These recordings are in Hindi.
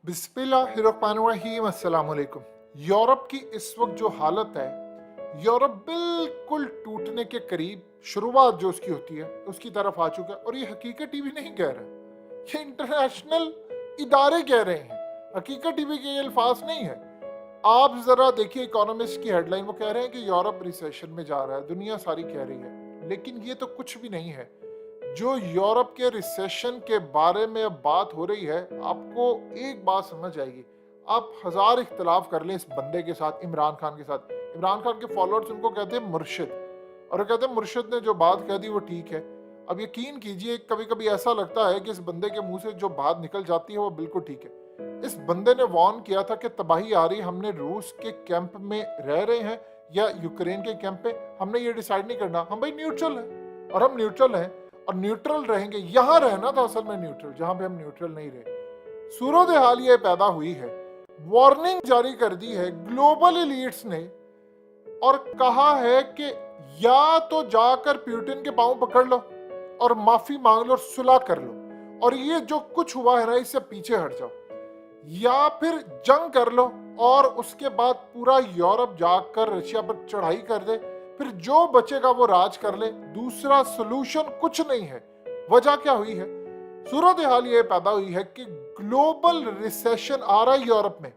बिस्मिल्लाहिर्रहमानिर्रहीम अस्सलाम वालेकुम। यूरोप की इस वक्त जो हालत है, यूरोप बिल्कुल टूटने के करीब, शुरुआत जो उसकी होती है उसकी तरफ आ चुका है। और ये हकीकत टीवी नहीं कह रहा, ये इंटरनेशनल इदारे कह रहे हैं। हकीकत टीवी के ये अल्फाज नहीं है। आप जरा देखिए इकोनॉमिस्ट की हेडलाइन, वो कह रहे हैं कि यूरोप रिसेशन में जा रहा है, दुनिया सारी कह रही है, लेकिन ये तो कुछ भी नहीं है। जो यूरोप के रिसेशन के बारे में अब बात हो रही है, आपको एक बात समझ आएगी। आप हजार इख्तलाफ कर लें इस बंदे के साथ, इमरान खान के साथ। इमरान खान के फॉलोअर्स उनको कहते हैं मुर्शिद, और वो कहते हैं मुर्शिद ने जो बात कह दी वो ठीक है। अब यकीन कीजिए, कभी कभी ऐसा लगता है कि इस बंदे के मुंह से जो बात निकल जाती है वो बिल्कुल ठीक है। इस बंदे ने वार्न किया था कि तबाही आ रही, हमने रूस के कैंप में रह रहे हैं या यूक्रेन के कैंप पे, हमने ये डिसाइड नहीं करना। हम भाई न्यूट्रल हैं, और हम न्यूट्रल हैं और न्यूट्रल रहेंगे। यहां रहना था असल में न्यूट्रल, जहां पे हम न्यूट्रल नहीं रहे। सूरत हाल ये पैदा हुई है, वार्निंग जारी कर दी है ग्लोबल एलीट्स ने, और कहा है कि या तो जाकर पुतिन के पांव पकड़ लो और माफी मांग लो और सुलह कर लो, और ये जो कुछ हुआ है ना इससे पीछे हट जाओ, या फिर जंग कर लो और उसके बाद पूरा यूरोप जाकर रशिया पर चढ़ाई कर दे, फिर जो बचेगा वो राज कर ले। दूसरा सोल्यूशन कुछ नहीं है। वजह क्या हुई है? सूरत हाल ये पैदा हुई है कि ग्लोबल रिसेशन आ रहा है यूरोप में।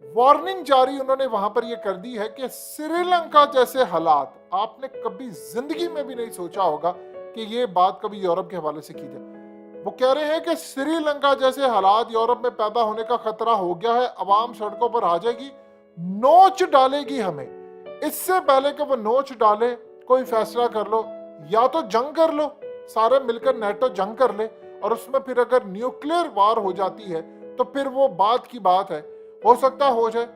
वार्निंग जारी उन्होंने वहां पर ये कर दी है कि श्रीलंका जैसे हालात, आपने कभी जिंदगी में भी नहीं सोचा होगा कि ये बात कभी यूरोप के हवाले से की जाए। वो कह रहे हैं कि श्रीलंका जैसे हालात यूरोप में पैदा होने का खतरा हो गया है, अवाम सड़कों पर आ जाएगी, नोच डालेगी हमें। इससे पहले कि वो नोच डाले, कोई फैसला कर लो, या तो जंग कर लो, सारे मिलकर नेटो जंग कर ले, और उसमें फिर अगर न्यूक्लियर वार हो जाती है तो फिर वो बात की बात है, हो सकता हो जाए।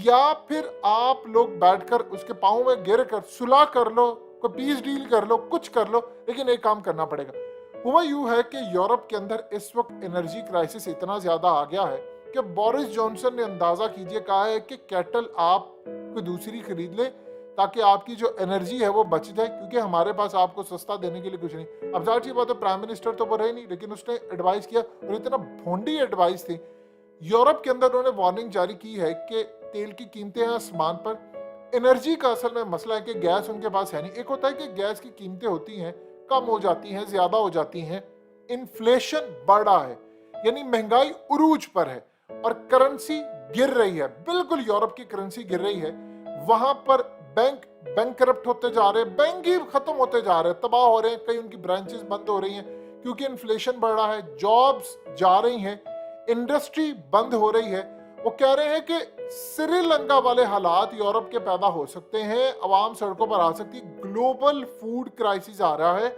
या फिर आप लोग बैठकर उसके पांव में गिर कर सुलह कर लो, कोई पीस डील कर लो, कुछ कर लो, लेकिन एक काम करना पड़ेगा। हुआ यूं है कि यूरोप के अंदर इस वक्त एनर्जी क्राइसिस इतना ज्यादा आ गया है कि बोरिस जॉनसन ने अंदाजा कीजिए कहा है कि कैटल आप कोई दूसरी खरीद ले ताकि आपकी जो एनर्जी है वो बच जाए, क्योंकि हमारे पास आपको सस्ता देने के लिए कुछ नहीं। अब जाहिर सी बात है, प्राइम मिनिस्टर तो वो रहे नहीं, लेकिन उसने एडवाइस किया, और इतना भोंडी एडवाइस थी। यूरोप के अंदर उन्होंने वार्निंग जारी की है कि तेल की कीमतें हैं आसमान पर। एनर्जी का असल में मसला है कि गैस उनके पास है नहीं। एक होता है कि गैस की कीमतें होती हैं, कम हो जाती हैं, ज्यादा हो जाती हैं, इन्फ्लेशन बढ़ रहा है, यानी महंगाई उरूज पर है, और करेंसी गिर रही है। बिल्कुल यूरोप की करेंसी गिर रही है। वहां पर बैंक करप्ट होते जा रहे हैं, बैंक ही खत्म होते जा रहे हैं, तबाह हो रहे हैं, कई उनकी ब्रांचेस बंद हो रही हैं क्योंकि इन्फ्लेशन बढ़ रहा है, जॉब्स जा रही हैं, इंडस्ट्री बंद हो रही है। वो कह रहे हैं कि श्रीलंका वाले हालात यूरोप के पैदा हो सकते हैं, अवाम सड़कों पर आ सकती है, ग्लोबल फूड क्राइसिस आ रहा है,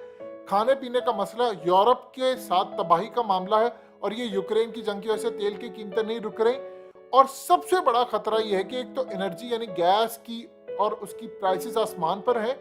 खाने पीने का मसला यूरोप के साथ तबाही का मामला है, और ये यूक्रेन की जंग की वजह से तेल की कीमतें नहीं रुक रही। और सबसे बड़ा खतरा यह है कि एक तो एनर्जी यानी गैस की और उसकी प्राइसेस आसमान पर है,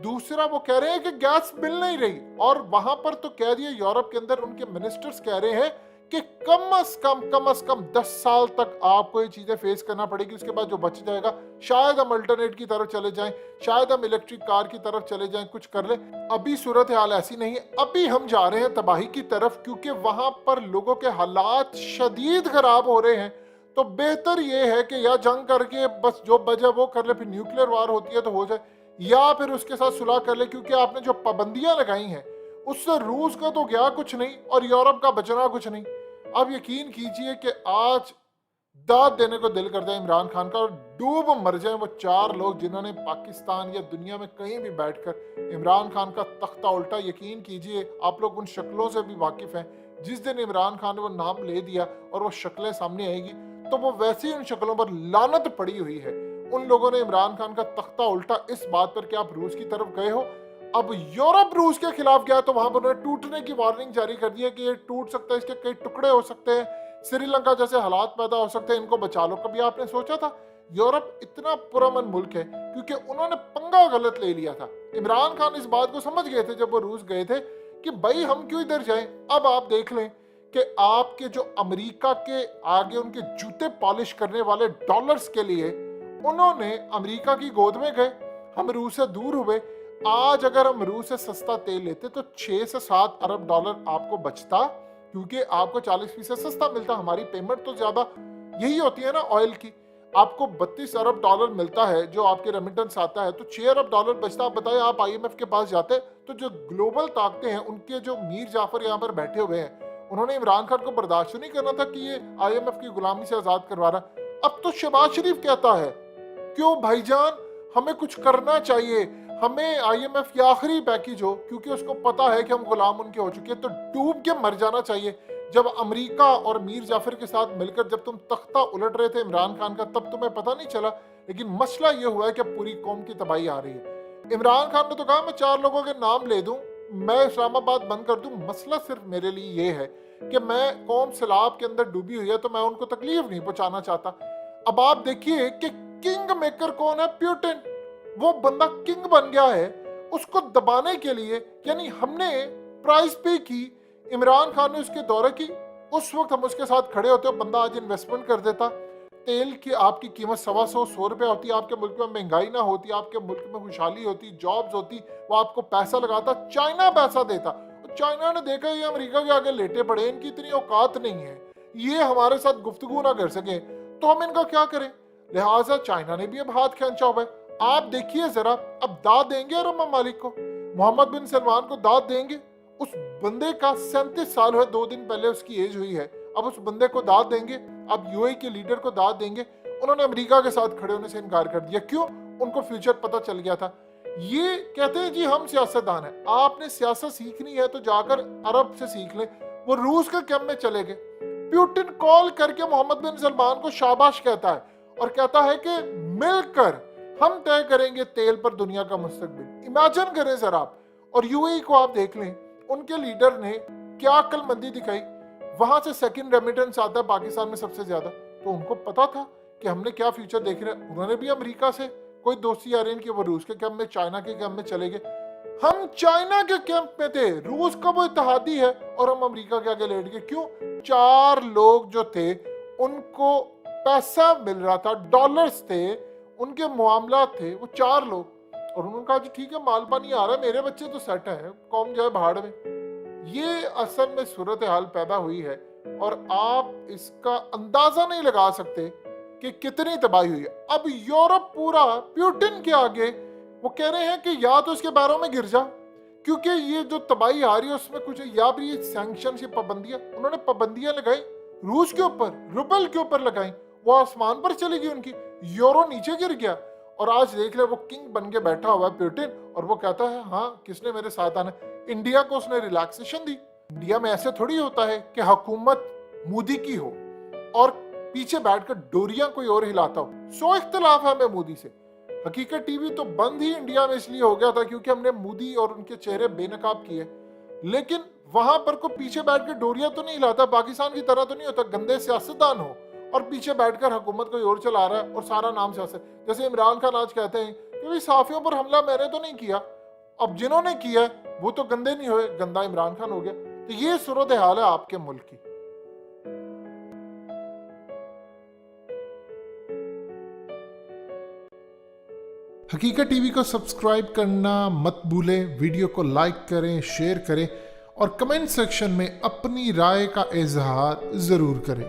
दूसरा वो कह रहे हैं कि गैस मिल नहीं रही। और वहां पर तो कह दिया, यूरोप के अंदर उनके मिनिस्टर्स कह रहे हैं कि कम से कम 10 साल तक आपको ये चीजें फेस करना पड़ेगी, उसके बाद जो बच जाएगा शायद हम अल्टरनेट की तरफ चले जाएं, शायद हम इलेक्ट्रिक कार की तरफ चले जाएं, कुछ कर ले। अभी सूरत हाल ऐसी नहीं है, अभी हम जा रहे हैं तबाही की तरफ, क्योंकि वहां पर लोगों के हालात शदीद खराब हो रहे हैं। तो बेहतर ये है कि या जंग करके बस जो बजा वो कर ले, फिर न्यूक्लियर वार होती है तो हो जाए, या फिर उसके साथ सुलह कर ले, क्योंकि आपने जो पाबंदियां लगाई हैं उससे रूस का तो गया कुछ नहीं और यूरोप का बचना कुछ नहीं। अब यकीन कीजिए कि आज दाद देने को दिल करता है इमरान खान का, और डूब मर जाए वो 4 लोग जिन्होंने पाकिस्तान या दुनिया में कहीं भी बैठकर इमरान खान का तख्ता उल्टा। यकीन कीजिए, आप लोग उन शक्लों से भी वाकिफ हैं। जिस दिन इमरान खान ने वो नाम ले दिया और वो शक्लें सामने आएगी तो वो वैसे ही उन शक्लों पर लानत पड़ी हुई है। उन लोगों ने इमरान खान का तख्ता उल्टा इस बात पर कि आप रूस की तरफ गए हो। अब यूरोप रूस के खिलाफ गया तो वहां पर उन्होंने टूटने की वार्निंग जारी कर दी है कि ये टूट सकता है, इसके कई टुकड़े हो सकते हैं, श्रीलंका जैसे हालात पैदा हो सकते हैं, इनको बचा लो। कभी आपने सोचा था? यूरोप इतना पुरअमन मुल्क है क्योंकि उन्होंने पंगा गलत ले लिया था। इमरान खान इस बात को समझ गए थे जब वो रूस गए थे कि भाई हम क्यों इधर जाएं। अब आप देख लें कि आपके जो अमेरिका के आगे उनके जूते पॉलिश करने वाले डॉलर्स के लिए उन्होंने अमेरिका की गोद में गए, हम रूस से दूर हुए। आज अगर हम रूस से सस्ता तेल लेते तो 6 से 7 अरब डॉलर आपको बचता, क्योंकि आपको 40% सस्ता मिलता। हमारी पेमेंट तो ज्यादा यही होती है ना ऑयल की। आपको 32 अरब डॉलर मिलता है जो आपके रेमिटेंस आता है, तो 6 अरब डॉलर बचता। आप बताएं, आप IMF के पास जाते तो जो ग्लोबल ताकतें हैं, उनके जो मीर जाफर यहाँ पर बैठे हुए हैं, उन्होंने इमरान खान को बर्दाश्त नहीं करना था कि ये IMF की गुलामी से आजाद करवा रहा। अब तो शहबाज शरीफ कहता है, क्यों भाईजान, हमें कुछ करना चाहिए, हमें IMF की आखिरी पैकेज हो, क्योंकि उसको पता है कि हम गुलाम उनके हो चुके हैं, तो डूब के मर जाना चाहिए। जब अमेरिका और मीर जाफर के साथ मिलकर जब तुम तख्ता उलट रहे थे इमरान खान का, तब तुम्हें पता नहीं चला। लेकिन मसला ये हुआ है कि पूरी कौम की तबाही आ रही है। इमरान खान ने तो कहा मैं 4 लोगों के नाम ले दूं, मैं इस्लामाबाद बंद कर दूं। मसला सिर्फ मेरे लिए ये है कि मैं कौम सैलाब के अंदर डूबी हुई है, तो मैं उनको तकलीफ नहीं पहुंचाना चाहता। अब आप देखिए कि किंग मेकर कौन है? प्यूटिन। वो बंदा किंग बन गया है। उसको दबाने के लिए यानी हमने प्राइस पे की, इमरान खान ने उसके दौरे की, उस वक्त हम उसके साथ खड़े होते, बंदा आज इन्वेस्टमेंट कर देता। तेल की आपकी कीमत 125 रुपए होती, आपके मुल्क में महंगाई ना होती, आपके मुल्क में खुशहाली होती, जॉब्स होती, वो आपको पैसा लगाता, चाइना पैसा देता। चाइना ने देखा ये अमेरिका के आगे लेटे पड़े, इनकी इतनी औकात नहीं है, ये हमारे साथ गुफ्तगू ना कर सके, तो हम इनका क्या करें। लिहाजा चाइना ने भी अब हाथ खींचा हुआ है। आप देखिए जरा, अब दाद देंगे अरब ममालिक को, मोहम्मद बिन सलमान को दाद देंगे। उस बंदे का 37 साल हुए, 2 दिन पहले उसकी एज हुई है। अब उस बंदे को दाद देंगे, अब UAE के लीडर को दाद देंगे। उन्होंने अमेरिका के साथ खड़े होने से इनकार कर दिया। क्यों? उनको फ्यूचर पता चल गया था। ये कहते हैं जी हम सियासतदान हैं। आपने सियासत सीखनी है तो जाकर अरब से सीख ले। वो रूस के कैंप में चले गए। प्यूटिन कॉल करके मोहम्मद बिन सलमान को शाबाश कहता है और कहता है कि मिलकर हम तय करेंगे तेल पर दुनिया का मुस्तकबिल। इमेजिन करें जरा आप। और UAE को आप देख लें, उनके लीडर ने क्या अक्लमंदी दिखाई। वहां से सेकंड रेमिटेंस आता है पाकिस्तान में सबसे ज्यादा, तो उनको पता था कि हमने क्या फ्यूचर देख रहे हैं। उन्होंने भी अमेरिका से कोई दोस्ती अरेंज की, वो रूस के कैंप में, चाइना के कैंप में चले गए। हम चाइना के कैंप में थे, रूस का वो इत्तेहादी है, और हम अमेरिका के आगे लेट गए। क्यों? 4 लोग जो थे उनको पैसा मिल रहा था, डॉलर्स थे, उनके मामला थे, वो 4 लोग, और उन्होंने कहा जी ठीक है, माल पानी आ रहा है, मेरे बच्चे तो सेट है, कौम जाए भाड़ में। ये असल में सूरत हाल पैदा हुई है, और आप इसका अंदाजा नहीं लगा सकते कि कितनी तबाही हुई है। अब यूरोप पूरा प्यूटिन के आगे वो कह रहे हैं कि या तो इसके पैरों में गिर जा, क्योंकि ये जो तबाही आ रही है उसमें कुछ, या भी ये सैंक्शन की पाबंदियां, उन्होंने पाबंदियां लगाई रूस के ऊपर, रूबल के ऊपर लगाई, वो आसमान पर चली गई उनकी, यूरो नीचे गिर गया। और आज देख ले वो किंग बन के बैठा हुआ है प्यूटिन, और वो कहता है हाँ किसने मेरे साथ आना। इंडिया को उसने रिलैक्सेशन दी। इंडिया में ऐसे थोड़ी होता है कि हुकूमत मोदी की हो और पीछे बैठकर डोरियां कोई और हिलाता हो। 100 इख्तलाफ है हमें मोदी से। हकीकत टीवी तो बंद ही इंडिया में इसलिए हो गया था क्योंकि हमने मोदी और उनके चेहरे बेनकाब किए, लेकिन वहां पर को पीछे बैठ के डोरियां तो नहीं हिलाता। पाकिस्तान की तरह तो नहीं होता गंदे सियासतदान हो और पीछे बैठकर हुकूमत कोई और चला रहा है और सारा नाम सियासत। जैसे इमरान खान आज कहते हैं कि भाई साफियों पर हमला मैंने तो नहीं किया, अब जिन्होंने किया वो तो गंदे नहीं हुए, गंदा इमरान खान हो गया। तो ये सूरत हाल है आपके मुल्क की। हकीकत टीवी को सब्सक्राइब करना मत भूलें, वीडियो को लाइक करें, शेयर करें और कमेंट सेक्शन में अपनी राय का इजहार जरूर करें।